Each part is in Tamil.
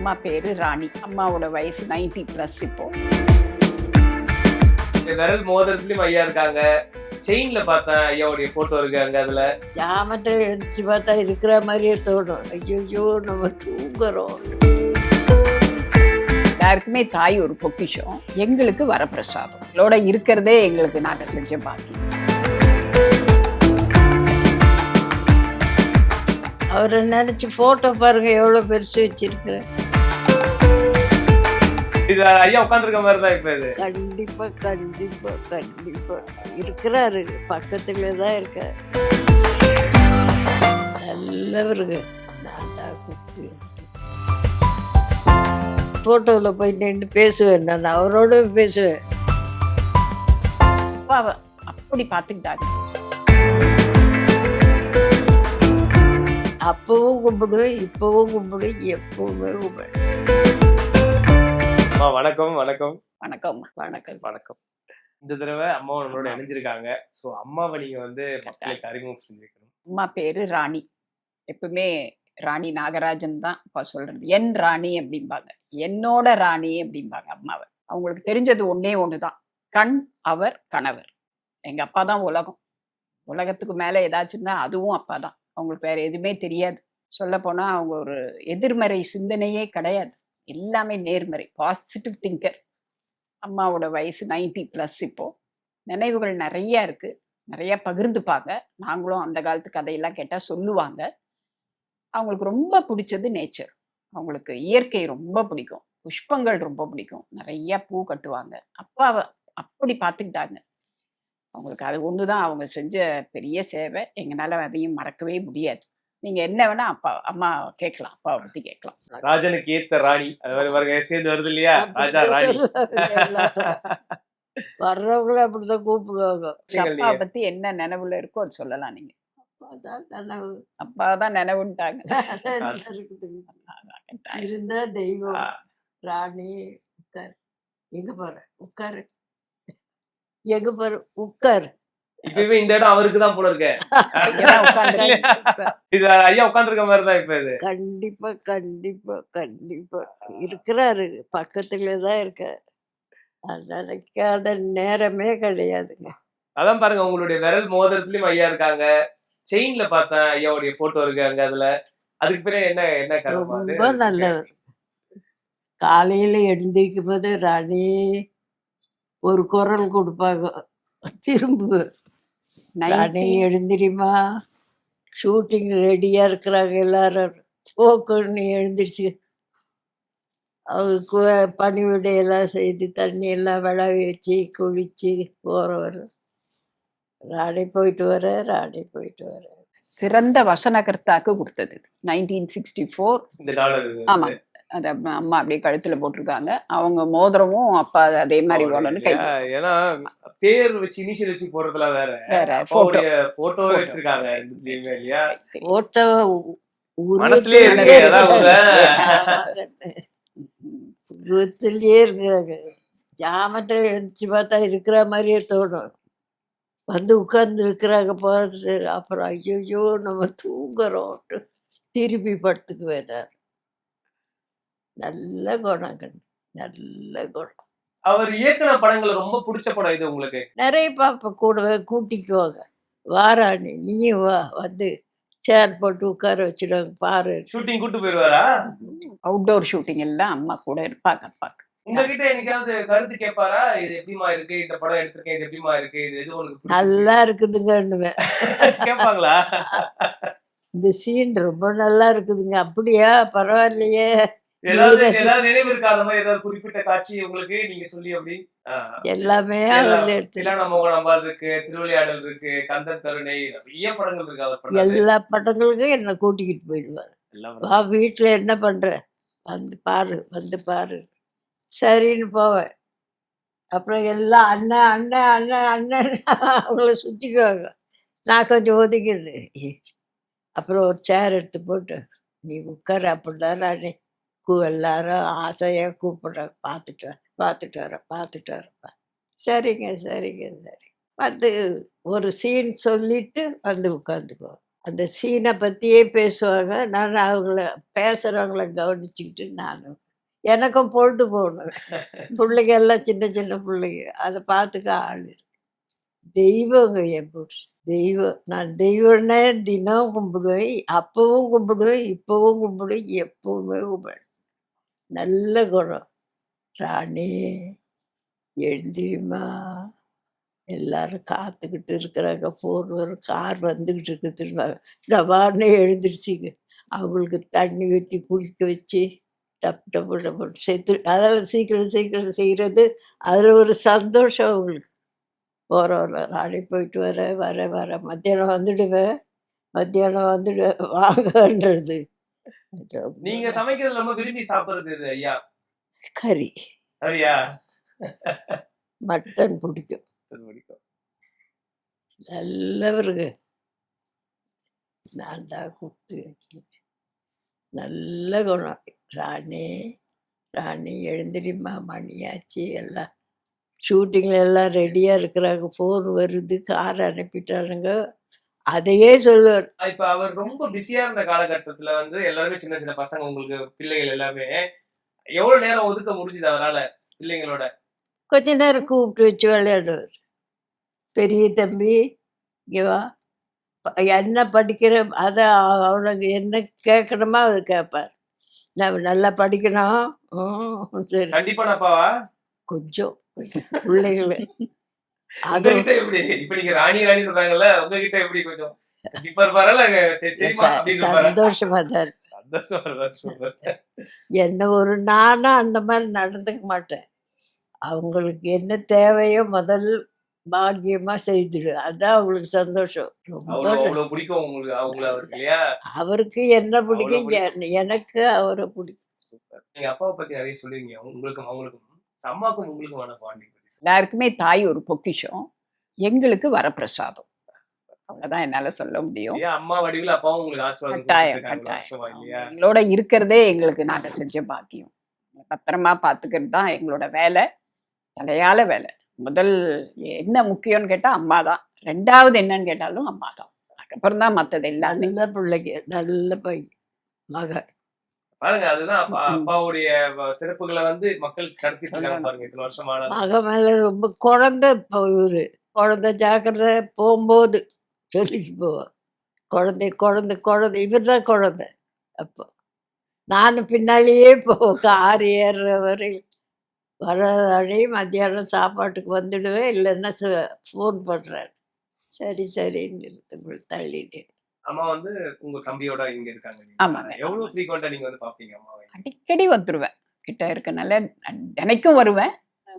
அம்மா பேரு ராணி. அம்மாவோட வயசு 90+ இப்போ. விரல் மோதிரத்துலயும் ஐயா இருக்காங்க. செயின்ல பார்த்தேன் ஐயாவுடைய போட்டோ இருக்கு அங்க. அதுல ஜாமத்தில் எழுந்துச்சு பார்த்தா இருக்கிற மாதிரியே தோணும். ஐயோ நம்ம தூங்குறோம். எல்லாருக்குமே தாய் ஒரு பொக்கிஷம், எங்களுக்கு வரப்பிரசாதம். இதோட இருக்கிறதே எங்களுக்கு நாங்கள் செஞ்ச பாக்கி. அவரை நினைச்சு போட்டோ பாருங்க எவ்வளவு பெருசு வச்சிருக்கிறேன். இது ஐயா உட்காந்துருக்க மாதிரி தான் இப்ப இது. கண்டிப்பா கண்டிப்பா கண்டிப்பா இருக்கிறாரு, பக்கத்துல தான் இருக்காரு. நல்லவருங்க. போட்டோல போய் நின்று பேசுவேன், நான் அவரோட பேசுவேன். அப்பாவை அப்படி பார்த்துக்கிட்டாங்க. அப்பவும் கும்பிடுவேன், இப்பவும் கும்பிடுவேன், எப்பவுமே கும்பிடுவேன். அம்மா வணக்கம். வணக்கம் வணக்கம். வணக்கம். வணக்கம். இந்த தடவை அம்மாவை நம்மளோட இணைஞ்சிருக்காங்க. ஸோ அம்மாவை நீங்க வந்து மக்களுக்கு அறிமுகம் செஞ்சுக்கணும். அம்மா பேரு ராணி. எப்பவுமே ராணி நாகராஜன் தான் அப்பா சொல்றது. என் ராணி அப்படிம்பாங்க, என்னோட ராணி அப்படிம்பாங்க அம்மாவை. அவங்களுக்கு தெரிஞ்சது ஒன்னே ஒண்ணுதான், கண் அவர் கணவர். எங்க அப்பா தான் உலகம். உலகத்துக்கு மேல ஏதாச்சுன்னா அதுவும் அப்பா தான். அவங்களுக்கு வேற எதுவுமே தெரியாது. சொல்ல போனா அவங்க ஒரு எதிர்மறை சிந்தனையே கிடையாது, எல்லாமே நேர்மறை, பாசிட்டிவ் திங்கர். அம்மாவோட வயசு 90+ இப்போ. நினைவுகள் நிறைய இருக்கு, நிறைய பகிர்ந்துப்பாங்க. நாங்களும் அந்த காலத்து கதையெல்லாம் கேட்டால் சொல்லுவாங்க. அவங்களுக்கு ரொம்ப பிடிச்சது நேச்சர். அவங்களுக்கு இயற்கை ரொம்ப பிடிக்கும், புஷ்பங்கள் ரொம்ப பிடிக்கும், நிறைய பூ கட்டுவாங்க. அப்பாவை அப்படி பார்த்துக்கிட்டாங்க. அவங்களுக்கு அது ஒன்று தான் அவங்க செஞ்ச பெரிய சேவை. எங்களால் அதையும் மறக்கவே முடியாது. நீங்க என்ன வேணா அப்பா அம்மா கேட்கலாம், அப்பாவை பத்தி கேட்கலாம். ராஜனுக்கு ஏத்த ராணி, அது மாதிரி பாருங்க சேர்ந்து வருது இல்லையா, ராஜா ராணி. வர்றவங்கள அப்படிதான் கூப்பிடுவாங்க. அப்பா பத்தி என்ன நினைவுல இருக்கோ அது சொல்லலாம். நீங்க அப்பாதான் கனவு. அப்பா தான் நினைவுன்ட்டாங்க. இருந்தா தெய்வம். ராணி உட்காரு, எங்க பாரு உட்காரு, எங்க பாரு உட்காரு. இப்பவே இந்த இடம் அவருக்கு தான் போல இருக்க. இது ஐயா உட்காந்துருக்க மாதிரி தான் இப்ப இது. கண்டிப்பா கண்டிப்பா கண்டிப்பா இருக்கிறாரு, பக்கத்துல தான் இருக்காரு. அது நினைக்காத நேரமே கிடையாதுங்க. அதான் பாருங்க, உங்களுடைய விரல் மோதிரத்துலயும் ஐயா இருக்காங்க. செயின்ல பார்த்தேன் ஐயாவுடைய போட்டோ இருக்கு அங்க. அதுல அதுக்கு பிறகு என்ன என்ன காரணம்? ரொம்ப நல்லவர். காலையில எழுந்திருக்கும் போது ராணி ஒரு குரல் கொடுப்பாங்க, திரும்ப ராணி எழுந்திரிமா, ஷூட்டிங் ரெடியா இருக்கிறாங்க எல்லாரும், போக்குன்னு எழுந்திரிச்சு அவருக்கு பணிவிடையெல்லாம் செய்து தண்ணி எல்லாம் விளவி வச்சு குளிச்சு போறவர். ராணி போயிட்டு வர, ராணி போயிட்டு வர. சிறந்த வசனகர்த்தாக்கு கொடுத்தது 1964. இந்த டாலர். ஆமா, அது அம்மா அப்படியே கழுத்துல போட்டிருக்காங்க. அவங்க மோதிரமும் அப்பா அதே மாதிரி போடணும். ஏன்னா பேர் வச்சு இனிஷியல் வச்சு போடுறதுலாம் வேற வேற. போட்டோ வச்சிருக்காங்க இல்லையா, போட்டோ மனசுலயே இருக்கு. உருவத்திலேயே இருக்கிறாங்க. ஜாமத்தில் எழுந்துச்சு பார்த்தா இருக்கிற மாதிரியே தோணும். வந்து உட்கார்ந்து இருக்கிறாங்க போகிறது. அப்புறம் ஐயோ நம்ம தூங்குறோம், திருப்பி படுத்துக்கு வேண்டாம். நல்ல குணங்கள், நல்ல குணம். அவர் இயக்குன படங்கள் ரொம்ப பிடிச்ச படம் இது உங்களுக்கு? நிறைய பாப்பா கூடவே கூட்டிக்குவாங்க. வாராணி நீயும் வா, வந்து சேர் போட்டு உட்கார வச்சுடுவாங்க, பாரு. ஷூட்டிங் கூட்டு போயிருவாரா? அவுட்டோர் ஷூட்டிங் எல்லாம் அம்மா கூட இருப்பாங்க. அப்பாக்கு உங்ககிட்ட என்னைக்காவது கருத்து கேட்பாரா? இது எப்படிமா இருக்கு, இந்த படம் எடுத்திருக்கேன், இது எப்படிமா இருக்கு, இது எது உங்களுக்கு நல்லா இருக்குதுங்க கேட்பாங்களா? இந்த சீன் ரொம்ப நல்லா இருக்குதுங்க. அப்படியா, பரவாயில்லையே. ஏதாவது நினைவு இருக்கா அந்த மாதிரி ஏதாவது குறிப்பிட்ட காட்சி உங்களுக்கு நீங்க சொல்லி? அப்படி எல்லாமே தில்லானமோகனம் இருக்கு, திருவிளையாடல் இருக்கு, கந்தன் கருணை, நிறைய படங்கள் இருக்கு அவர். எல்லா படங்களுக்கும் என்னை கூட்டிக்கிட்டு போயிடுவார். வா வீட்டுல என்ன பண்ற, வந்து பாரு, வந்து பாரு. சரின்னு போவேன். அப்புறம் எல்லாம் அண்ணன் அண்ணன் அண்ணன் அண்ணன் அவங்கள சுற்றிக்குவாங்க. நான் கொஞ்சம் ஒதுக்கிடுது. அப்புறம் ஒரு சேர் எடுத்து போட்டு நீ உட்கார, அப்படிதான் நான் எல்லாரும் ஆசையாக கூப்பிட்றாங்க. பார்த்துட்டு பார்த்துட்டு வரேன், பார்த்துட்டு வரப்பா. சரிங்க சரிங்க சரி. வந்து ஒரு சீன் சொல்லிட்டு வந்து உட்காந்துக்குவோம். அந்த சீனை பற்றியே பேசுவாங்க. நான் அவங்கள பேசுகிறவங்கள கவனிச்சுக்கிட்டு நானும் எனக்கும் பொழுது போகணும். பிள்ளைங்க எல்லாம் சின்ன சின்ன பிள்ளைங்க. அதை பார்த்துக்க ஆள் இருக்கு. தெய்வங்க என் புருஷன். தெய்வம். நான் தெய்வம்னே தினம் கும்பிடுவேன். அப்பவும் கும்பிடுவேன், இப்பவும் கும்பிடுவேன், எப்பவுமே கும்பிடுவேன். நல்ல குணம். ராணி எழுந்திரிம்மா, எல்லாரும் காத்துக்கிட்டு இருக்கிறாங்க. ஃபோன் வரும், கார் வந்துக்கிட்டு இருக்கு. திரும்ப டபார்னு எழுந்திரிச்சிங்க. அவங்களுக்கு தண்ணி ஊற்றி குளிக்க வச்சு டப் டப்பு டப்பு சேர்த்து அதாவது சீக்கிரம் சீக்கிரம் செய்கிறது. அதில் ஒரு சந்தோஷம் அவங்களுக்கு. போகிறவர ராணி போயிட்டு வரேன் மத்தியானம் வந்துடுவேன், மத்தியானம் வந்துடுவேன் வாங்கன்றது. நீங்க சமைக்கிறது ரொம்ப விரும்பி சாப்பிடுறது இது ஐயா? கறி, சரியா? மட்டன் பிடிக்கும். பிடிக்கும். நல்லவருங்க. நான் தான் கூப்பிட்டு வைக்கிறேன். நல்ல குணம். ராணி ராணி எழுந்திரிம்மா, மணியாச்சு. எல்லாம் ஷூட்டிங்கில் எல்லாம் ரெடியாக இருக்கிறாங்க. ஃபோன் வருது, கார் அனுப்பிட்டானுங்க. அதையே சொல்லுவார். இப்ப அவர் ரொம்ப பிஸியா இருந்த காலகட்டத்துல வந்து எல்லாருமே சின்ன சின்ன பசங்க, உங்களுக்கு பிள்ளைகள் எல்லாமே எவ்வளவு நேரம் ஒதுக்க முடிஞ்சது அவரால பிள்ளைங்களோட? கொஞ்ச நேரம் கூப்பிட்டு வச்சு விளையாடுவார். பெரிய தம்பி இங்கே வா, என்ன படிக்கிற அதை அவனுக்கு என்ன கேட்கணுமோ அதை கேட்பார். நம்ம நல்லா படிக்கணும். சரி. கண்டிப்பா அப்பாவா? கொஞ்சம் பிள்ளைகளை அது உங்ககிட்ட எப்படி? இப்ப நீங்க ராணி ராணி சொல்றாங்கல்ல, உங்ககிட்ட எப்படி கொஞ்சம் இப்ப இருப்பாரா? சரிமா அப்படின்னு இருப்பாரா? சந்தோஷமா தான் இருக்கு. சந்தோஷம் வருதா? சூப்பர். என்ன ஒரு நானும் அந்த மாதிரி நடந்துக்க மாட்டேன். அவங்களுக்கு என்ன தேவையோ முதல் பாக்கியமா செய்துடு. அதான் அவங்களுக்கு சந்தோஷம். ரொம்ப அவ்வளவு பிடிக்கும் உங்களுக்கு அவங்கள அவருக்கு இல்லையா? அவருக்கு என்ன பிடிக்கும், எனக்கு அவரை பிடிக்கும். சூப்பர். நீங்க அப்பாவை பத்தி நிறைய சொல்லுவீங்க. உங்களுக்கும் அவங்களுக்கும், அம்மாக்கும் உங்களுக்கும் வேணா பாண்டி எல்லாருக்குமே தாய் ஒரு பொக்கிஷம், எங்களுக்கு வரப்பிரசாதம். அவ்வளவுதான் என்னால சொல்ல முடியும். ஏன் அம்மா வடிவில் அப்பாவும் உங்களுக்கு ஆசீர்வாதம் கட்டாயம் கொடுத்திருக்காங்க கட்டாயம். வருஷமா இல்லையா? எங்களோட இருக்கிறதே எங்களுக்கு நாங்க செஞ்ச பாக்கியம். பத்திரமா பாத்துக்கிறது தான் எங்களோட வேலை, தலையால வேலை. முதல் என்ன முக்கியம்னு கேட்டா அம்மா தான். ரெண்டாவது என்னன்னு கேட்டாலும் அம்மா தான். அதுக்கப்புறம் தான் மத்தது எல்லாமே. நல்ல பிள்ளைங்க, நல்ல பையன், மகன். பாருங்க, அதுதான் அப்பாவுடைய சிறப்புகளை வந்து மக்கள் கடத்திட்டு இருக்காங்க பாருங்க இத்தனை வருஷமான. மகன் மேல ரொம்ப குழந்தை. இப்போ இவரு குழந்தை ஜாக்கிரதை, போகும்போது சொல்லிட்டு போவார். குழந்தை குழந்தை குழந்தை, இவர் தான் குழந்தை. அப்போ நானும் பின்னாலேயே கார் ஏறுற வரையும் வர மத்தியானம் சாப்பாட்டுக்கு வந்துடுவேன். இல்லைன்னா ஃபோன் பண்ணுறாரு. சரி சரின்னு தள்ளிட்டேன். அம்மா வந்து உங்க தம்பியோட இங்க இருக்காங்க. ஆமாங்க. எவ்வளவு ஃப்ரீக்வெண்டா நீங்க வந்து பாப்பீங்க அம்மாவை? அடிக்கடி வந்துருவேன். கிட்ட இருக்கனால தினைக்கும் வருவேன்.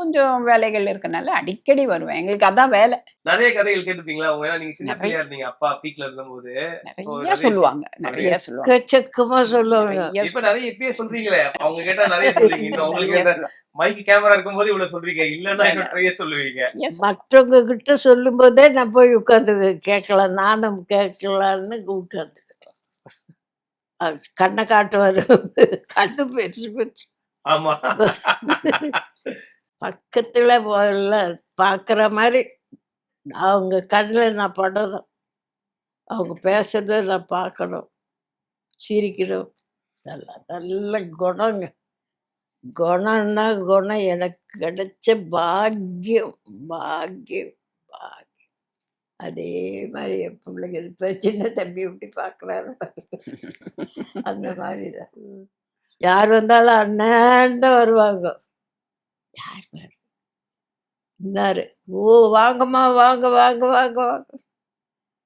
கொஞ்சம் வேலைகள் இருக்கனால அடிக்கடி வருவேன். எங்களுக்கு அதான் வேலை. நிறைய கதைகள் கேட்டுப்பீங்களா? நீங்க சின்ன பிள்ளையா இருந்தீங்க, அப்பா பீக்ல இருந்தபோது நிறைய சொல்லுவாங்க, நிறைய சொல்லுவாங்க. எக்கச்சக்கமா சொல்லுவாங்க. இப்ப நிறைய இப்பயே சொல்றீங்களே, அவங்க கேட்டா நிறைய சொல்றீங்க. இன்னும் உங்களுக்கு மைக் கேமரா இருக்கும்போது இவ்வளவு சொல்றீங்க, இல்லன்னா இன்னும் நிறைய சொல்லுவீங்க. மற்றவங்க கிட்ட சொல்லும் போதே நான் போய் உட்காந்து கேட்கலாம், நானும் கேட்கலான்னு உட்காந்து கண்ணை காட்டுவாரு. கண்ணு பெருசு பெருசு. ஆமா. பக்கத்துல பார்க்குற மாதிரி அவங்க கண்ணில் நான் படணும், அவங்க பேசுறத நான் பார்க்கணும், சிரிக்கணும். நல்லா நல்ல குணங்க. குணம்னா குணம் எனக்கு கிடைச்ச பாக்கியம் பாக்கியம் பாக்கியம். அதே மாதிரி என் பிள்ளைங்க இப்போ சின்ன தம்பி எப்படி பார்க்குறாரு அந்த மாதிரி தான். யார் வந்தாலும் அண்ணன் தான் வருவாங்க. யார் பாரு இன்னாரு, ஓ வாங்கம்மா, வாங்க வாங்க வாங்க வாங்க.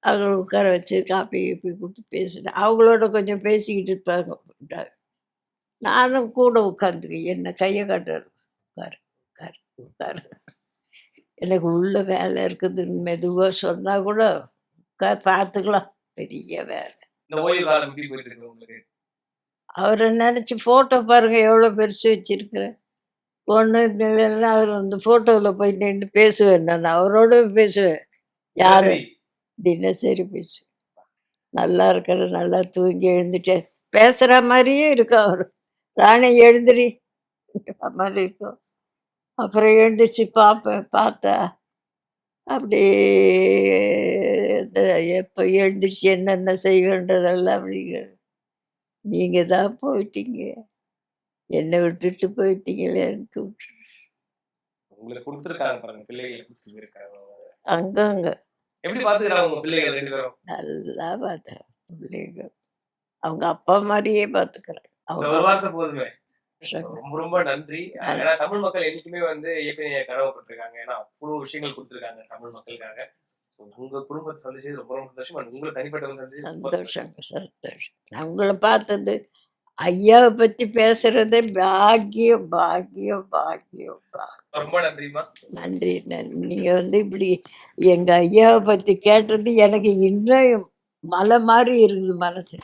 அவங்கள உட்கார வச்சு காப்பி கீப்பி கொடுத்து பேசினேன். அவங்களோட கொஞ்சம் பேசிக்கிட்டு இருப்பாங்க. நானும் கூட உட்காந்துருக்கேன். என்ன கையை காட்டுறாரு, உட்காரு உட்காரு உட்காரு. எனக்கு உள்ள வேலை இருக்குதுன்னு மெதுவாக சொன்னால் கூட பார்த்துக்கலாம், பெரிய வேலை. இந்த ஓய்வு காலம் எப்படி போயிட்டு இருக்கு உங்களுக்கு? அவரை நினச்சி ஃபோட்டோ பாருங்கள் எவ்வளோ பெருசு வச்சுருக்கிறேன். ஒன்று இல்லைன்னா அவர் அந்த ஃபோட்டோவில் போய் நின்று பேசுவேன். நான் அவரோட பேசுவேன். யார் தினசரி பேசுவேன். நல்லா இருக்கிற, நல்லா தூங்கி எழுந்துட்டேன், பேசுகிற மாதிரியே இருக்கும் அவர். ராணி எழுந்திரி மாதிரி இருக்கும். அப்புறம் எழுந்திரிச்சு பார்ப்பேன். பார்த்தா அப்படியே எப்போ எழுந்திரிச்சு என்னென்ன செய்வேன்றதெல்லாம் நீங்க தான் போயிட்டீங்க. என்னை விட்டுட்டு போயிட்டீங்களே, எனக்கு விட்டு உங்களுக்கு கொடுத்துருக்காங்க பாருங்க, பிள்ளைகளை கொடுத்து போயிருக்காங்க. அங்கங்க எப்படி பாத்துக்கிறாங்க உங்க பிள்ளைகள் 2 பேரும்? நல்லா பார்த்தேன். பிள்ளைங்க அவங்க அப்பா மாதிரியே பார்த்துக்கிறேன். இந்த அவங்க ஒரு வார்த்தை போதுமே. சொன்ன- ரொம்ப ரொம்ப நன்றி. ஏன்னா தமிழ் மக்கள் என்னைக்குமே வந்து இயற்கையை கடவுப்பட்டிருக்காங்க. ஏன்னா அவ்வளவு விஷயங்கள் கொடுத்துருக்காங்க தமிழ் மக்களுக்காக. So, உங்க குடும்பத்தை சந்திச்சது ரொம்ப ரொம்ப சந்தோஷம். And உங்களை தனிப்பட்ட சந்திச்சது ரொம்ப சந்தோஷம். சந்தோஷம் சந்தோஷம். நான் உங்களை பார்த்தது ஐயாவை பற்றி பேசுறதே பாக்கியம் பாக்கியம் பாக்கியம் பாக்கியம். ரொம்ப நன்றிமா. நன்றி நன்றி. நீங்க இப்படி எங்க ஐயாவை பற்றி கேட்டது எனக்கு இன்னும் மலை மாதிரி இருக்குது மனசு.